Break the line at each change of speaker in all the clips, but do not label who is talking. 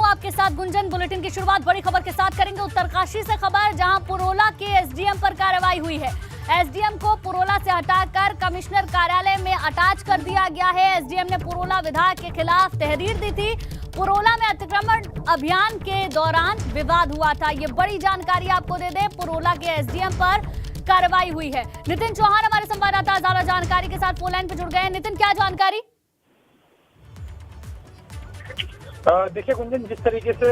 आपके साथ गुंजन। बुलेटिन की शुरुआत बड़ी खबर के साथ करेंगे। उत्तरकाशी से खबर, जहां पुरोला के एसडीएम पर कार्रवाई हुई है। एसडीएम को पुरोला से हटाकर कमिश्नर कार्यालय में अटैच कर दिया गया है। एसडीएम ने पुरोला विधायक के खिलाफ तहरीर दी थी। पुरोला में अतिक्रमण अभियान के दौरान विवाद हुआ था। ये बड़ी जानकारी आपको दे दें, पुरोला के एसडीएम पर कार्रवाई हुई है। नितिन चौहान हमारे संवाददाता ज्यादा जानकारी के साथ फोन लाइन पर जुड़ गए हैं। नितिन, क्या जानकारी?
देखिए गुंजन, जिस तरीके से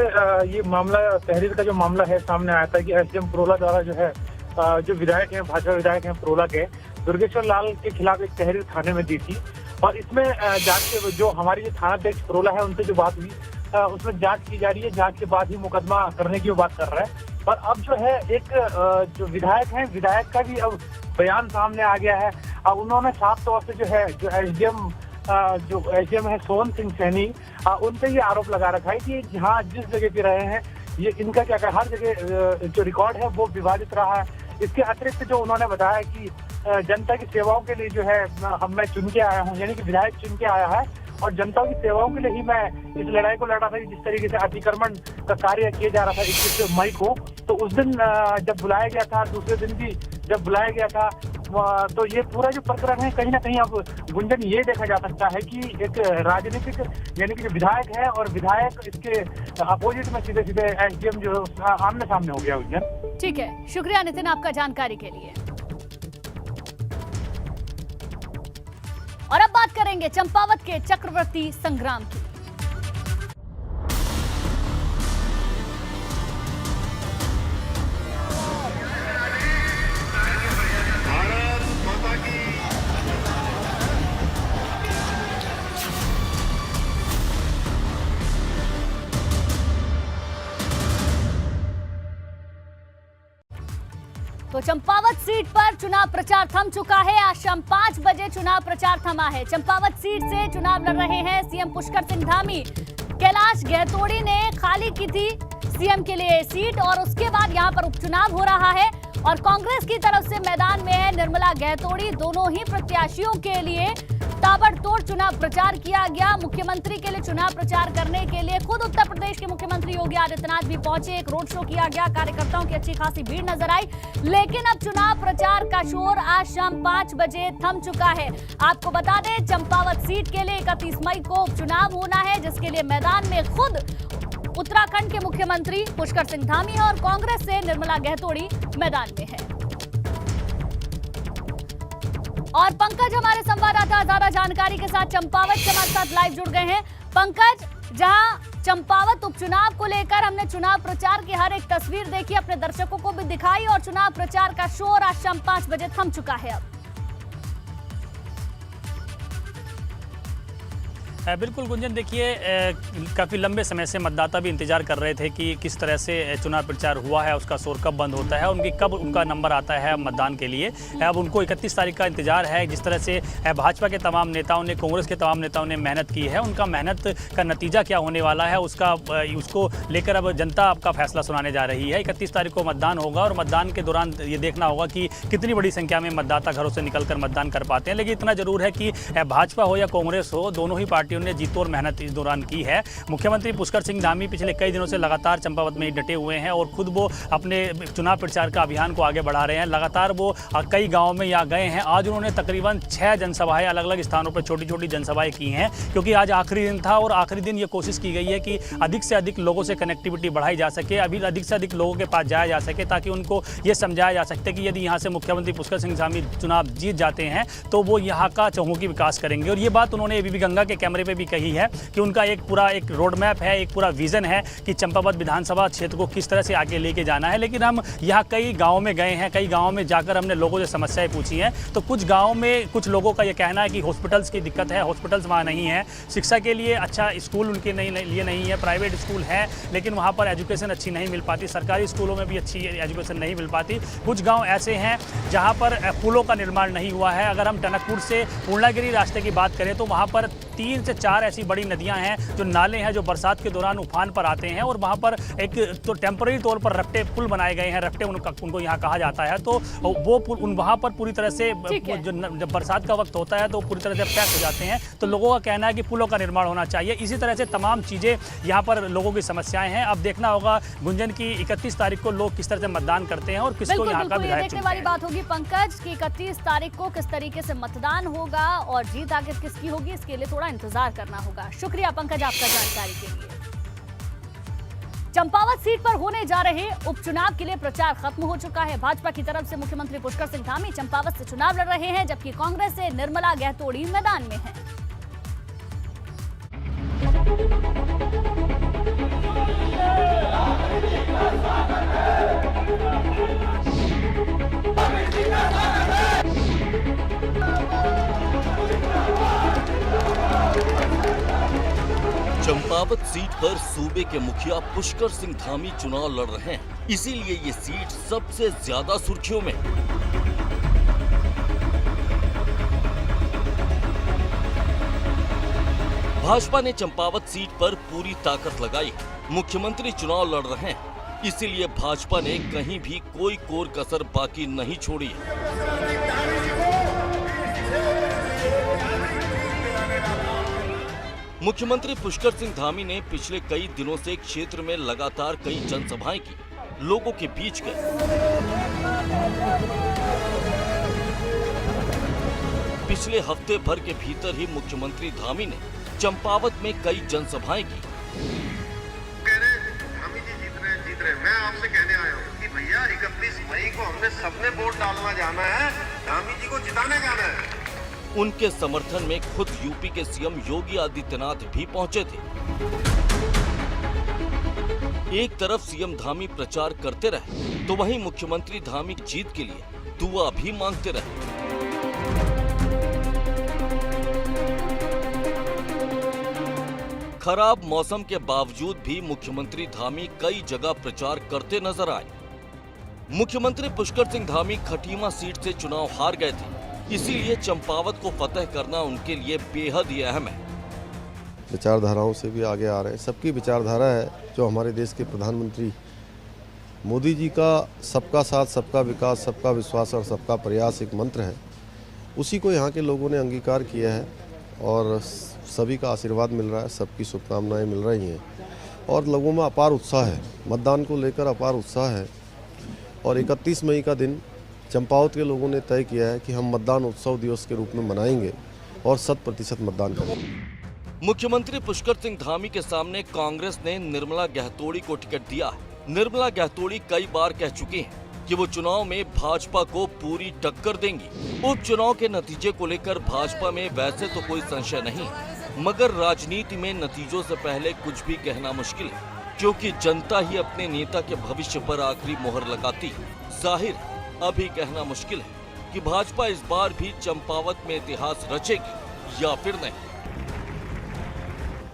ये मामला, तहरीर का जो मामला है सामने आया था कि एसडीएम पुरोला द्वारा जो है जो विधायक हैं, भाजपा विधायक हैं पुरोला के, दुर्गेश्वर लाल के खिलाफ एक तहरीर थाने में दी थी। और इसमें जांच के जो हमारी जो थानाध्यक्ष पुरोला है उनसे जो बात हुई, उसमें जांच की जा रही है। जांच के बाद ही मुकदमा करने की वो बात कर रहा है। और अब जो है एक जो विधायक है, विधायक का भी अब बयान सामने आ गया है। अब उन्होंने साफ तौर से जो है जो एसडीएम है सोहन सिंह सैनी, उन पे ये आरोप लगा रखा है कि जहाँ जिस जगह पे रहे हैं, ये इनका क्या हर जगह जो रिकॉर्ड है वो विवादित रहा है। इसके अतिरिक्त जो उन्होंने बताया कि जनता की सेवाओं के लिए जो है मैं चुन के आया हूँ, यानी कि विधायक चुन के आया है और जनता की सेवाओं के लिए ही मैं इस लड़ाई को लड़ा था। जिस तरीके से अतिक्रमण का कार्य किया जा रहा था 21 मई को, तो उस दिन जब बुलाया गया था, दूसरे दिन भी जब बुलाया गया था, तो ये पूरा जो प्रकरण है कहीं ना कहीं अब गुंजन ये देखा जा सकता है कि एक राजनीतिक, यानी कि जो विधायक है और विधायक इसके अपोजिट में सीधे सीधे एसडीएम जो आमने सामने हो गया। गुंजन,
ठीक है, शुक्रिया नितिन आपका जानकारी के लिए। और अब बात करेंगे चंपावत के चक्रवर्ती संग्राम की। तो चंपावत सीट पर चुनाव प्रचार थम चुका है। आज शाम 5 बजे चुनाव प्रचार थमा है। चंपावत सीट से चुनाव लड़ रहे हैं सीएम पुष्कर सिंह धामी। कैलाश गहतोड़ी ने खाली की थी सीएम के लिए सीट और उसके बाद यहां पर उपचुनाव हो रहा है और कांग्रेस की तरफ से मैदान में है निर्मला गहतोड़ी। दोनों ही प्रत्याशियों के लिए ताबड़तोड़ चुनाव प्रचार किया गया। मुख्यमंत्री के लिए चुनाव प्रचार करने के लिए खुद उत्तर प्रदेश के मुख्यमंत्री योगी आदित्यनाथ भी पहुंचे। एक रोड शो किया गया, कार्यकर्ताओं की अच्छी खासी भीड़ नजर आई। लेकिन अब चुनाव प्रचार का शोर आज शाम 5 बजे थम चुका है। आपको बता दें, चंपावत सीट के लिए 31 मई को उपचुनाव होना है, जिसके लिए मैदान में खुद उत्तराखंड के मुख्यमंत्री पुष्कर सिंह धामी और कांग्रेस से निर्मला गहतोड़ी मैदान में है। और पंकज हमारे संवाददाता ज्यादा जानकारी के साथ चंपावत से हमारे साथ लाइव जुड़ गए हैं। पंकज, जहां चंपावत उपचुनाव को लेकर हमने चुनाव प्रचार की हर एक तस्वीर देखी, अपने दर्शकों को भी दिखाई और चुनाव प्रचार का शोर आज शाम 5 बजे थम चुका है। अब
बिल्कुल गुंजन, देखिए काफ़ी लंबे समय से मतदाता भी इंतजार कर रहे थे कि किस तरह से चुनाव प्रचार हुआ है, उसका शोर कब बंद होता है, कब उनका नंबर आता है मतदान के लिए। अब उनको 31 तारीख का इंतजार है। जिस तरह से भाजपा के तमाम नेताओं ने, कांग्रेस के तमाम नेताओं ने मेहनत की है, उनका मेहनत का नतीजा क्या होने वाला है उसको लेकर अब जनता आपका फैसला सुनाने जा रही है। 31 तारीख को मतदान होगा और मतदान के दौरान ये देखना होगा कि कितनी बड़ी संख्या में मतदाता घरों से निकलकर मतदान कर पाते हैं। लेकिन इतना जरूर है कि भाजपा हो या कांग्रेस हो, दोनों ही पार्टियों ने जीत और मेहनत इस दौरान की है। मुख्यमंत्री पुष्कर सिंह धामी पिछले कई दिनों से लगातार चंपावत में ही डटे हुए हैं और खुद वो अपने चुनाव प्रचार का अभियान को आगे बढ़ा रहे हैं। लगातार वो कई गांवों में यहाँ गए हैं। आज उन्होंने तकरीबन 6 जनसभाएं अलग अलग स्थानों पर छोटी छोटी जनसभाएं की हैं, क्योंकि आज आखिरी दिन था और आखिरी दिन ये कोशिश की गई है कि अधिक से अधिक लोगों से कनेक्टिविटी बढ़ाई जा सके, अभी अधिक से अधिक लोगों के पास जाया जा सके, ताकि उनको ये समझाया जा सकते कि यदि यहाँ से मुख्यमंत्री पुष्कर सिंह धामी चुनाव जीत जाते हैं तो वो यहाँ का चहुमुखी विकास करेंगे। और ये बात उन्होंने एबीपी गंगा के कैमरे पर भी कही है कि उनका एक रोड मैप है, एक पूरा विजन है कि चंपावत विधानसभा क्षेत्र को किस तरह से आगे लेके जाना है। लेकिन हम यहाँ कई गांवों में गए हैं, कई गांवों में जाकर हमने लोगों से समस्याएं पूछी हैं। तो कुछ गांवों में कुछ लोगों का ये कहना है कि हॉस्पिटल्स की दिक्कत है, हॉस्पिटल्स वहाँ नहीं है, शिक्षा के लिए अच्छा स्कूल उनके लिए नहीं है, प्राइवेट स्कूल है लेकिन वहाँ पर एजुकेशन अच्छी नहीं मिल पाती, सरकारी स्कूलों में भी अच्छी एजुकेशन नहीं मिल पाती। कुछ गाँव ऐसे हैं जहाँ पर पुलों का निर्माण नहीं हुआ है। अगर हम टनकपुर से पूर्णागिरी रास्ते की बात करें तो वहाँ पर 3 से से 4 ऐसी बड़ी नदियां हैं, जो नाले हैं, जो बरसात के दौरान उफान पर आते हैं और वहां पर एक तो टेम्पररी तौर पर रफ्टे पुल बनाए गए हैं, रफ्टे उनको यहाँ कहा जाता है। तो वो पुल वहां पर पूरी तरह से जब बरसात का वक्त होता है तो पूरी तरह से पैक हो जाते हैं। तो लोगों का कहना है कि पुलों का निर्माण होना चाहिए। इसी तरह से तमाम चीज़ें यहाँ पर लोगों की समस्याएं हैं। अब देखना होगा गुंजन की 31 तारीख को लोग किस तरह से मतदान करते हैं और किसको यहाँ का विधायक
देखने वाली बात होगी पंकज की 31 तारीख को किस तरीके से मतदान होगा और जीत आखिर किसकी होगी, इसके लिए थोड़ा इंतजार करना होगा। शुक्रिया पंकज आपका जानकारी के लिए। चंपावत सीट पर होने जा रहे उपचुनाव के लिए प्रचार खत्म हो चुका है। भाजपा की तरफ से मुख्यमंत्री पुष्कर सिंह धामी चंपावत से चुनाव लड़ रहे हैं, जबकि कांग्रेस से निर्मला गहतोड़ी मैदान में है।
चंपावत सीट पर सूबे के मुखिया पुष्कर सिंह धामी चुनाव लड़ रहे हैं, इसीलिए ये सीट सबसे ज्यादा सुर्खियों में। भाजपा ने चंपावत सीट पर पूरी ताकत लगाई। मुख्यमंत्री चुनाव लड़ रहे हैं, इसीलिए भाजपा ने कहीं भी कोई कोर कसर बाकी नहीं छोड़ी। मुख्यमंत्री पुष्कर सिंह धामी ने पिछले कई दिनों से क्षेत्र में लगातार कई जनसभाएं की, लोगों के बीच गए। पिछले हफ्ते भर के भीतर ही मुख्यमंत्री धामी ने चंपावत में कई जनसभाएं की।
धामी जी जीत रहे। मैं आपसे कहने आया हूँ कि भैया 31 मई को हमने सबने वोट डालना जाना है, धामी जी को जिताने जाना है।
उनके समर्थन में खुद यूपी के सीएम योगी आदित्यनाथ भी पहुंचे थे। एक तरफ सीएम धामी प्रचार करते रहे, तो वहीं मुख्यमंत्री धामी जीत के लिए दुआ भी मांगते रहे। खराब मौसम के बावजूद भी मुख्यमंत्री धामी कई जगह प्रचार करते नजर आए। मुख्यमंत्री पुष्कर सिंह धामी खटीमा सीट से चुनाव हार गए थे, इसीलिए चंपावत को फतेह करना उनके लिए बेहद ही अहम है।
विचारधाराओं से भी आगे आ रहे हैं। सबकी विचारधारा है जो हमारे देश के प्रधानमंत्री मोदी जी का सबका साथ, सबका विकास, सबका विश्वास और सबका प्रयास एक मंत्र है। उसी को यहाँ के लोगों ने अंगीकार किया है और सभी का आशीर्वाद मिल रहा है, सबकी शुभकामनाएं मिल रही हैं और लोगों में अपार उत्साह है। मतदान को लेकर अपार उत्साह है और 31 मई का दिन चंपावत के लोगों ने तय किया है कि हम मतदान उत्सव दिवस के रूप में मनाएंगे और 100% मतदान करेंगे।
मुख्यमंत्री पुष्कर सिंह धामी के सामने कांग्रेस ने निर्मला गहतोड़ी को टिकट दिया है। निर्मला गहतोड़ी कई बार कह चुकी हैं कि वो चुनाव में भाजपा को पूरी टक्कर देंगी। उपचुनाव के नतीजे को लेकर भाजपा में वैसे तो कोई संशय नहीं, मगर राजनीति में नतीजों से पहले कुछ भी कहना मुश्किल है, क्योंकि जनता ही अपने नेता के भविष्य पर आखिरी मोहर लगाती है। जाहिर अभी कहना मुश्किल है कि भाजपा इस बार भी चंपावत में इतिहास रचेगी या फिर नहीं।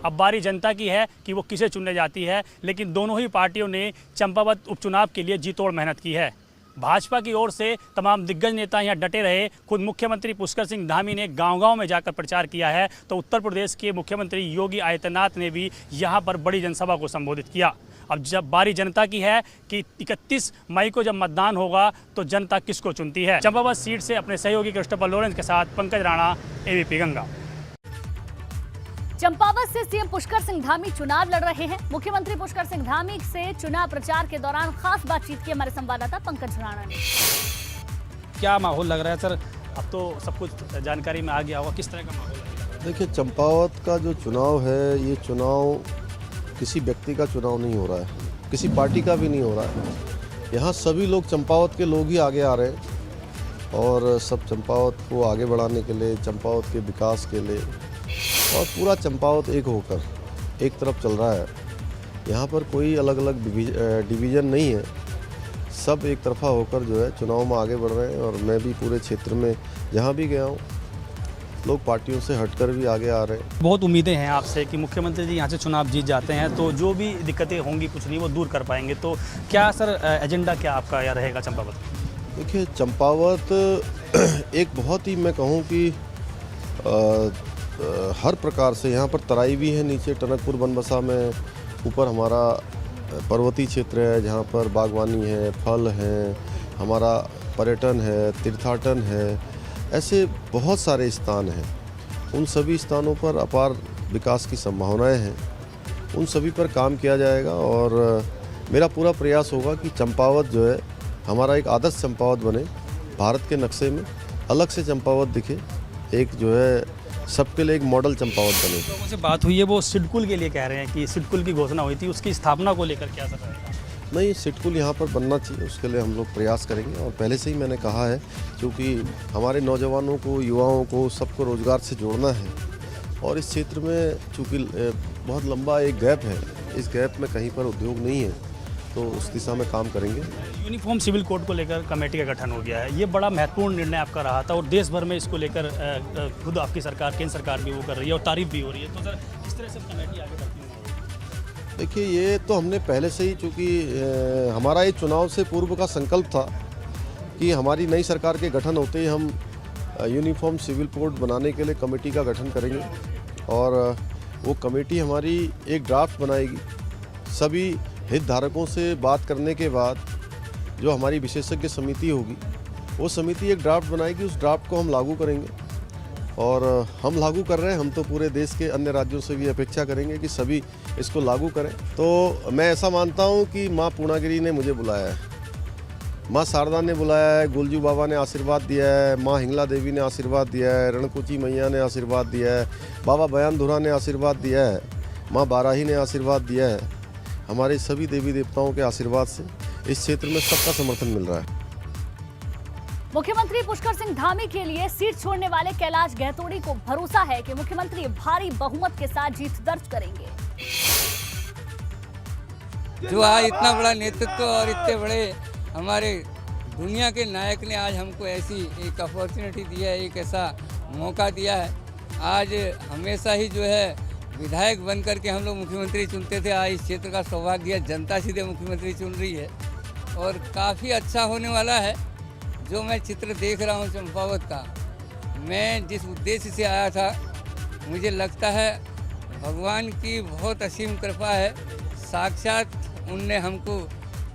अब बारी जनता की है कि वो किसे चुनने जाती है, लेकिन दोनों ही पार्टियों ने चंपावत उपचुनाव के लिए जी तोड़ मेहनत की है। भाजपा की ओर से तमाम दिग्गज नेता यहाँ डटे रहे। खुद मुख्यमंत्री पुष्कर सिंह धामी ने गांव-गांव में जाकर प्रचार किया है, तो उत्तर प्रदेश के मुख्यमंत्री योगी आदित्यनाथ ने भी यहाँ पर बड़ी जनसभा को संबोधित किया। अब जब बारी जनता की है कि 31 मई को जब मतदान होगा तो जनता किसको चुनती है। चंपावत सीट से अपने सहयोगी क्रिस्टोफर लॉरेंस के साथ पंकज राणा, एबीपी गंगा।
चंपावत से सीएम पुष्कर सिंह धामी चुनाव लड़ रहे हैं। मुख्यमंत्री पुष्कर सिंह धामी से चुनाव प्रचार के दौरान खास बातचीत की हमारे संवाददाता पंकज राणा ने।
क्या माहौल लग रहा है सर? अब तो सब कुछ जानकारी में आ गया होगा, किस तरह का माहौल है?
देखिए, चंपावत का जो चुनाव है, ये चुनाव किसी व्यक्ति का चुनाव नहीं हो रहा है, किसी पार्टी का भी नहीं हो रहा है। यहाँ सभी लोग, चंपावत के लोग ही आगे आ रहे हैं और सब चंपावत को आगे बढ़ाने के लिए, चंपावत के विकास के लिए, और पूरा चंपावत एक होकर एक तरफ चल रहा है। यहाँ पर कोई अलग अलग डिवीज़न नहीं है, सब एक तरफा होकर जो है चुनाव में आगे बढ़ रहे हैं। और मैं भी पूरे क्षेत्र में जहाँ भी गया हूँ, लोग पार्टियों से हटकर भी आगे आ रहे हैं।
बहुत उम्मीदें हैं आपसे कि मुख्यमंत्री जी यहाँ से चुनाव जीत जाते हैं तो जो भी दिक्कतें होंगी कुछ नहीं वो दूर कर पाएंगे। तो क्या सर एजेंडा क्या आपका या रहेगा चंपावत?
देखिए, चंपावत एक बहुत ही, मैं कहूँ कि हर प्रकार से यहाँ पर तराई भी है, नीचे टनकपुर बनबसा में, ऊपर हमारा पर्वतीय क्षेत्र है जहाँ पर बागवानी है, फल हैं, हमारा पर्यटन है, तीर्थाटन है, ऐसे बहुत सारे स्थान हैं। उन सभी स्थानों पर अपार विकास की संभावनाएं हैं, उन सभी पर काम किया जाएगा और मेरा पूरा प्रयास होगा कि चंपावत जो है हमारा एक आदर्श चंपावत बने, भारत के नक्शे में अलग से चंपावत दिखे, एक जो है सबके लिए एक मॉडल चंपावत बने।
लोगों से बात हुई है, वो सिडकुल के लिए कह रहे हैं कि सिडकुल की घोषणा हुई थी, उसकी स्थापना को लेकर क्या सर?
नहीं, सिडकुल यहाँ पर बनना चाहिए, उसके लिए हम लोग प्रयास करेंगे और पहले से ही मैंने कहा है, क्योंकि हमारे नौजवानों को, युवाओं को, सबको रोजगार से जोड़ना है और इस क्षेत्र में चूँकि बहुत लंबा एक गैप है, इस गैप में कहीं पर उद्योग नहीं है, तो उस दिशा में काम करेंगे।
यूनिफॉर्म सिविल कोड को लेकर कमेटी का गठन हो गया है, ये बड़ा महत्वपूर्ण निर्णय आपका रहा था और देश भर में इसको लेकर खुद आपकी सरकार, केंद्र सरकार भी वो कर रही है और तारीफ भी हो रही है, तो सर किस तरह से कमेटी आगे बढ़ती है?
देखिए, ये तो हमने पहले से ही, चूँकि हमारा ये चुनाव से पूर्व का संकल्प था कि हमारी नई सरकार के गठन होते ही हम यूनिफॉर्म सिविल कोड बनाने के लिए कमेटी का गठन करेंगे और वो कमेटी हमारी एक ड्राफ्ट बनाएगी। सभी हितधारकों से बात करने के बाद जो हमारी विशेषज्ञ समिति होगी, वो समिति एक ड्राफ्ट बनाएगी, उस ड्राफ्ट को हम लागू करेंगे और हम लागू कर रहे हैं, हम तो पूरे देश के अन्य राज्यों से भी अपेक्षा करेंगे कि सभी इसको लागू करें। तो मैं ऐसा मानता हूं कि माँ पूर्णागिरी ने मुझे बुलाया है, माँ शारदा ने बुलाया है, गुलजू बाबा ने आशीर्वाद दिया है, माँ हिंगला देवी ने आशीर्वाद दिया है, रणकुची मैया ने आशीर्वाद दिया है, बाबा बयानधुरा ने आशीर्वाद दिया है, माँ बाराही ने आशीर्वाद दिया है। हमारे सभी देवी देवताओं के आशीर्वाद से इस क्षेत्र में सबका समर्थन मिल रहा है।
मुख्यमंत्री पुष्कर सिंह धामी के लिए सीट छोड़ने वाले कैलाश गहतोड़ी को भरोसा है कि मुख्यमंत्री भारी बहुमत के साथ जीत दर्ज करेंगे।
जो आज इतना बड़ा नेतृत्व और इतने बड़े हमारे दुनिया के नायक ने आज हमको ऐसी एक अपॉर्चुनिटी दिया है, एक ऐसा मौका दिया है। आज हमेशा ही जो है विधायक बन करके हम लोग मुख्यमंत्री चुनते थे, आज इस क्षेत्र का सौभाग्य जनता सीधे मुख्यमंत्री चुन रही है और काफ़ी अच्छा होने वाला है। जो मैं चित्र देख रहा हूँ चंपावत का, मैं जिस उद्देश्य से आया था, मुझे लगता है भगवान की बहुत असीम कृपा है, साक्षात उनने हमको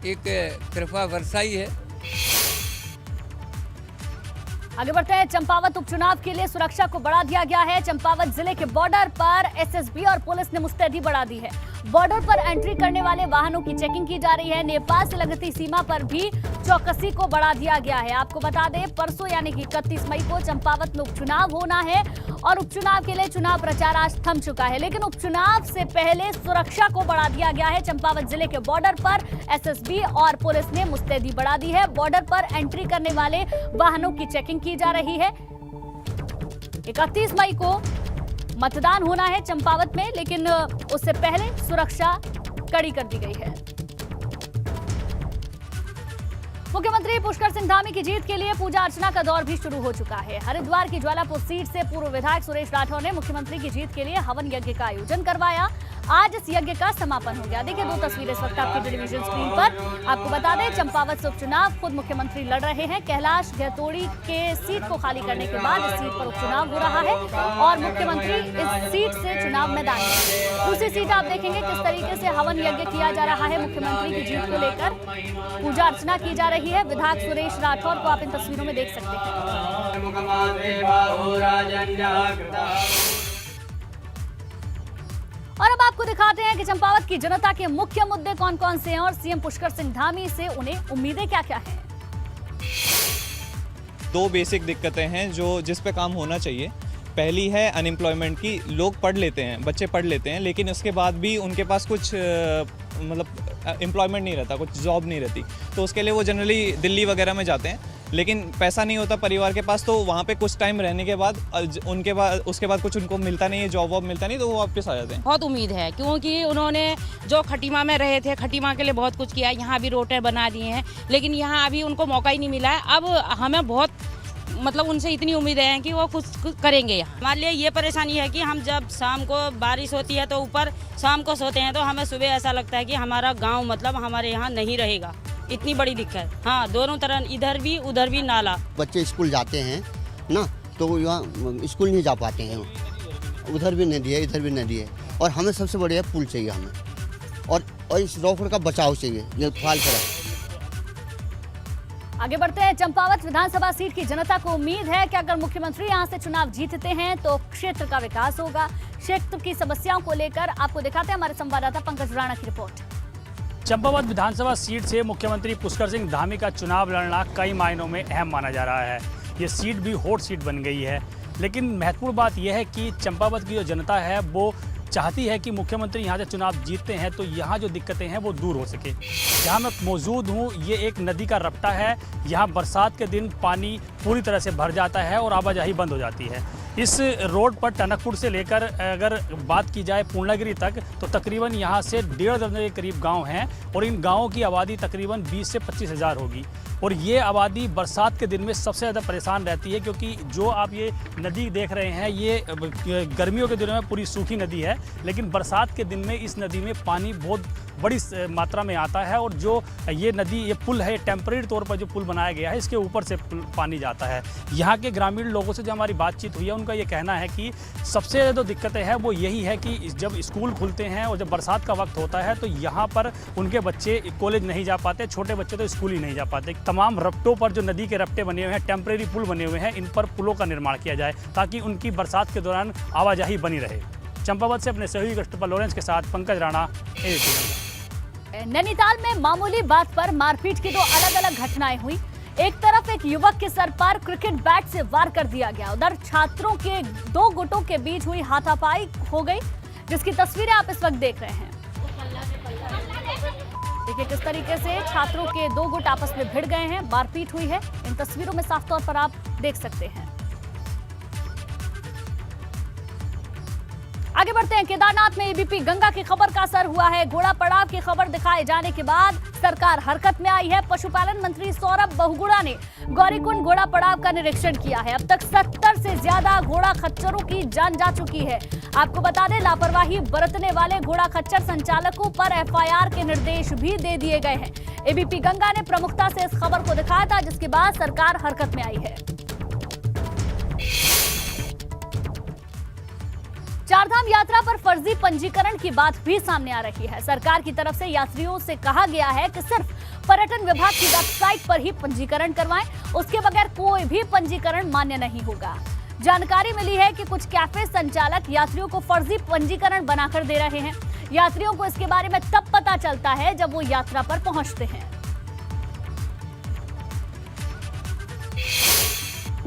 एक कृपा बरसाई है।
आगे बढ़ते हैं। चंपावत उपचुनाव के लिए सुरक्षा को बढ़ा दिया गया है। चंपावत जिले के बॉर्डर पर एसएसबी और पुलिस ने मुस्तैदी बढ़ा दी है। बॉर्डर पर एंट्री करने वाले वाहनों की चेकिंग की जा रही है। नेपाल से लगती सीमा पर भी चौकसी को बढ़ा दिया गया है। आपको बता दें, परसों यानी कि 31 मई को चंपावत में उपचुनाव होना है और उपचुनाव के लिए चुनाव प्रचार आज थम चुका है, लेकिन उपचुनाव से पहले सुरक्षा को बढ़ा दिया गया है। चंपावत जिले के बॉर्डर पर एसएसबी और पुलिस ने मुस्तैदी बढ़ा दी है। बॉर्डर पर एंट्री करने वाले वाहनों की चेकिंग की जा रही है। 31 मई को मतदान होना है चंपावत में, लेकिन उससे पहले सुरक्षा कड़ी कर दी गई है। मुख्यमंत्री पुष्कर सिंह धामी की जीत के लिए पूजा अर्चना का दौर भी शुरू हो चुका है। हरिद्वार की ज्वालापुर सीट से पूर्व विधायक सुरेश राठौर ने मुख्यमंत्री की जीत के लिए हवन यज्ञ का आयोजन करवाया। आज इस यज्ञ का समापन हो गया। देखिए 2 तस्वीरें इस वक्त आपकी टेलीविजन स्क्रीन पर। आपको बता दें, चंपावत से उपचुनाव खुद मुख्यमंत्री लड़ रहे हैं। कैलाश गहतोड़ी के सीट को खाली करने के बाद इस सीट पर उपचुनाव हो रहा है और मुख्यमंत्री इस सीट से चुनाव मैदान में। दूसरी सीट आप देखेंगे किस तरीके से हवन यज्ञ किया जा रहा है। मुख्यमंत्री की जीत को लेकर पूजा अर्चना की जा रही है। विधायक सुरेश राठौर को आप इन तस्वीरों में देख सकते हैं। और अब आपको दिखाते हैं कि चंपावत की जनता के मुख्य मुद्दे कौन कौन से हैं और सीएम पुष्कर सिंह धामी से उन्हें उम्मीदें क्या क्या हैं।
2 बेसिक दिक्कतें हैं जिस पे काम होना चाहिए। पहली है अनएम्प्लॉयमेंट की। लोग पढ़ लेते हैं, बच्चे पढ़ लेते हैं, लेकिन उसके बाद भी उनके पास कुछ एम्प्लॉयमेंट नहीं रहता, कुछ जॉब नहीं रहती, तो उसके लिए वो जनरली दिल्ली वगैरह में जाते हैं, लेकिन पैसा नहीं होता परिवार के पास, तो वहाँ पे कुछ टाइम रहने के बाद उसके बाद कुछ उनको मिलता नहीं है, जॉब वॉब मिलता नहीं, तो वो वापस आ जाते हैं।
बहुत उम्मीद है, क्योंकि उन्होंने जो खटीमा में रहे थे, खटीमा के लिए बहुत कुछ किया, यहाँ भी रोटें बना दिए हैं, लेकिन यहाँ अभी उनको मौका ही नहीं मिला है। अब हमें बहुत उनसे इतनी उम्मीदें हैं कि वो कुछ करेंगे। हमारे लिए ये परेशानी है कि हम जब शाम को बारिश होती है तो ऊपर शाम को सोते हैं, तो हमें सुबह ऐसा लगता है कि हमारा गांव हमारे यहाँ नहीं रहेगा। इतनी बड़ी दिक्कत। हाँ, दोनों तरह, इधर भी उधर भी नाला।
बच्चे स्कूल जाते हैं ना, तो यहाँ स्कूल नहीं जा पाते हैं। उधर भी नदी है, इधर भी नदी है, और हमें सबसे बढ़िया पुल चाहिए हमें, और इस रोड का बचाव चाहिए, ये फाल पर है।
आगे बढ़ते हैं। चंपावत विधानसभा सीट की जनता को उम्मीद है कि अगर मुख्यमंत्री यहां से चुनाव जीतते हैं तो क्षेत्र का विकास होगा। क्षेत्र की समस्याओं को लेकर आपको दिखाते हैं हमारे संवाददाता पंकज राणा की रिपोर्ट।
चंपावत विधानसभा सीट से मुख्यमंत्री पुष्कर सिंह धामी का चुनाव लड़ना कई मायनों में अहम माना जा रहा है। ये सीट भी हॉट सीट बन गई है, लेकिन महत्वपूर्ण बात यह है कि चंपावत की जो जनता है वो चाहती है कि मुख्यमंत्री यहाँ से चुनाव जीतते हैं तो यहाँ जो दिक्कतें हैं वो दूर हो सके। जहाँ मैं मौजूद हूँ, ये एक नदी का रपटा है। यहाँ बरसात के दिन पानी पूरी तरह से भर जाता है और आवाजाही बंद हो जाती है। इस रोड पर टनकपुर से लेकर अगर बात की जाए पूर्णागिरी तक तो तकरीबन यहाँ से 1.5 दर्जन के करीब गांव हैं और इन गांवों की आबादी तकरीबन 20 से 25 हज़ार होगी। और ये आबादी बरसात के दिन में सबसे ज़्यादा परेशान रहती है, क्योंकि जो आप ये नदी देख रहे हैं ये गर्मियों के दिनों में पूरी सूखी नदी है, लेकिन बरसात के दिन में इस नदी में पानी बहुत बड़ी मात्रा में आता है। और जो ये नदी, ये पुल है, टेम्परेरी तौर पर जो पुल बनाया गया है, इसके ऊपर से पानी जाता है। यहाँ के ग्रामीण लोगों से जो हमारी बातचीत हुई है, उनका ये कहना है कि सबसे ज़्यादा दिक्कतें हैं वो यही है कि जब स्कूल खुलते हैं और जब बरसात का वक्त होता है तो यहाँ पर उनके बच्चे कॉलेज नहीं जा पाते, छोटे बच्चे तो स्कूल ही नहीं जा पाते। तमाम रपटों पर जो नदी के रपटे बने हुए हैं, टेम्परेरी पुल बने हुए हैं, इन पर पुलों का निर्माण किया जाए ताकि उनकी बरसात के दौरान आवाजाही बनी रहे। चंपावत से अपने सहयोगी क्रिस्टोफर लॉरेंस के साथ पंकज राणा।
नैनीताल में मामूली बात पर मारपीट की 2 अलग-अलग घटनाएं हुई। एक तरफ एक युवक के सर पर क्रिकेट बैट से वार कर दिया गया, उधर छात्रों के 2 गुटों के बीच हुई हाथापाई हो गई, जिसकी तस्वीरें आप इस वक्त देख रहे हैं। देखिए किस तरीके से छात्रों के 2 गुट आपस में भिड़ गए हैं, मारपीट हुई है। इन तस्वीरों में साफ तौर पर आप देख सकते हैं। आगे बढ़ते हैं। केदारनाथ में एबीपी गंगा की खबर का असर हुआ है। घोड़ा पड़ाव की खबर दिखाए जाने के बाद सरकार हरकत में आई है। पशुपालन मंत्री सौरभ बहुगुणा ने गौरीकुंड घोड़ा पड़ाव का निरीक्षण किया है। अब तक 70 से ज्यादा घोड़ा खच्चरों की जान जा चुकी है। आपको बता दें, लापरवाही बरतने वाले घोड़ा खच्चर संचालकों पर एफआईआर के निर्देश भी दे दिए गए हैं। एबीपी गंगा ने प्रमुखता से इस खबर को दिखाया था, जिसके बाद सरकार हरकत में आई है। चारधाम यात्रा पर फर्जी पंजीकरण की बात भी सामने आ रही है। सरकार की तरफ से यात्रियों से कहा गया है कि सिर्फ पर्यटन विभाग की वेबसाइट पर ही पंजीकरण करवाएं, उसके बगैर कोई भी पंजीकरण मान्य नहीं होगा। जानकारी मिली है कि कुछ कैफे संचालक यात्रियों को फर्जी पंजीकरण बनाकर दे रहे हैं। यात्रियों को इसके बारे में तब पता चलता है जब वो यात्रा पर पहुंचते हैं।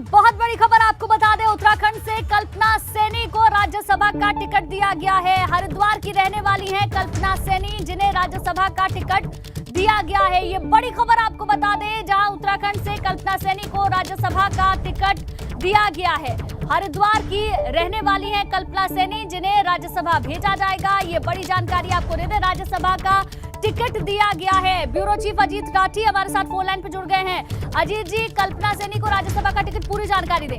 बहुत बड़ी खबर आपको बता दें, उत्तराखंड से कल्पना सैनी को राज्यसभा का टिकट दिया गया है। हरिद्वार की रहने वाली हैं कल्पना सैनी, जिन्हें राज्यसभा का टिकट दिया गया है। ये बड़ी खबर आपको बता दें, जहां उत्तराखंड से कल्पना सैनी को राज्यसभा का टिकट दिया गया है। हरिद्वार की रहने वाली हैं कल्पना सैनी, जिन्हें राज्यसभा भेजा जाएगा। ये बड़ी जानकारी आपको दे दें, राज्यसभा का टिकट दिया गया है। ब्यूरो चीफ अजीत राठी हमारे साथ फोन लाइन पर जुड़ गए हैं। अजीत जी, कल्पना सैनी को राज्यसभा का टिकट, पूरी जानकारी दें।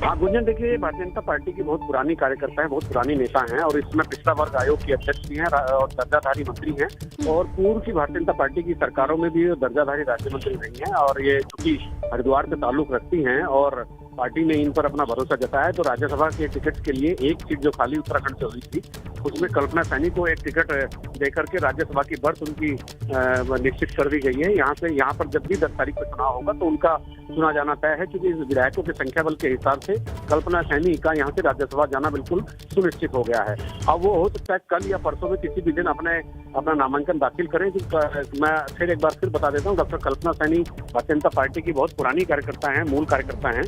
हाँ गुंजन, देखिए भारतीय जनता पार्टी की बहुत पुरानी कार्यकर्ता है, बहुत पुरानी नेता हैं और इसमें पिछड़ा वर्ग आयोग की अध्यक्ष भी हैं और दर्जाधारी मंत्री हैं और पूर्व की भारतीय जनता पार्टी की सरकारों में भी दर्जाधारी राज्य मंत्री रही हैं। और ये चूंकि हरिद्वार से ताल्लुक रखती हैं और पार्टी ने इन पर अपना भरोसा जताया, तो राज्यसभा के टिकट के लिए एक सीट जो खाली उत्तराखंड से हुई थी, उसमें कल्पना सैनी को एक टिकट देकर के राज्यसभा की बर्थ उनकी निश्चित कर दी गई है। यहाँ पर जब भी 10 तारीख को चुनाव होगा तो उनका चुना जाना तय है, क्योंकि विधायकों के संख्या बल के हिसाब से कल्पना सैनी का यहाँ से राज्यसभा जाना बिल्कुल सुनिश्चित हो गया है। अब वो हो सकता है कल या परसों में किसी भी दिन अपना नामांकन दाखिल करें। मैं फिर एक बार फिर बता देता हूँ, डॉक्टर कल्पना सैनी भारतीय जनता पार्टी की बहुत पुरानी कार्यकर्ता हैं, मूल कार्यकर्ता हैं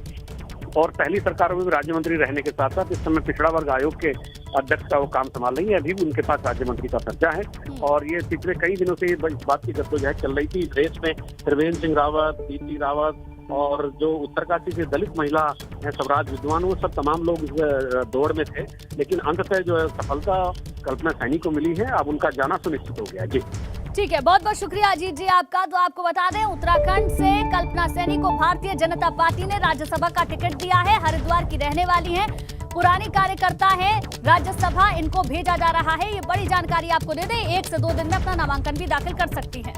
और पहली सरकारों में भी राज्य मंत्री रहने के साथ साथ इस समय पिछड़ा वर्ग आयोग के अध्यक्ष का वो काम संभाल रही है। अभी भी उनके पास राज्य मंत्री का दर्जा है और ये पिछले कई दिनों से इस बात की जद्दोजहद चल रही थी। इस रेस में त्रिवेंद्र सिंह रावत, दीप्ति रावत और जो उत्तरकाशी से दलित महिला है स्वराज विद्वान, वो सब तमाम लोग इस दौड़ में थे, लेकिन अंततः जो है सफलता कल्पना सैनी को मिली है। अब उनका जाना सुनिश्चित हो गया। जी
ठीक है, बहुत बहुत शुक्रिया अजीत जी आपका। तो आपको बता दें, उत्तराखंड से कल्पना सैनी को भारतीय जनता पार्टी ने राज्यसभा का टिकट दिया है। हरिद्वार की रहने वाली हैं, पुरानी कार्यकर्ता है, राज्यसभा इनको भेजा जा रहा है। ये बड़ी जानकारी आपको दे दें, 1 से 2 दिन में अपना नामांकन भी दाखिल कर सकती हैं।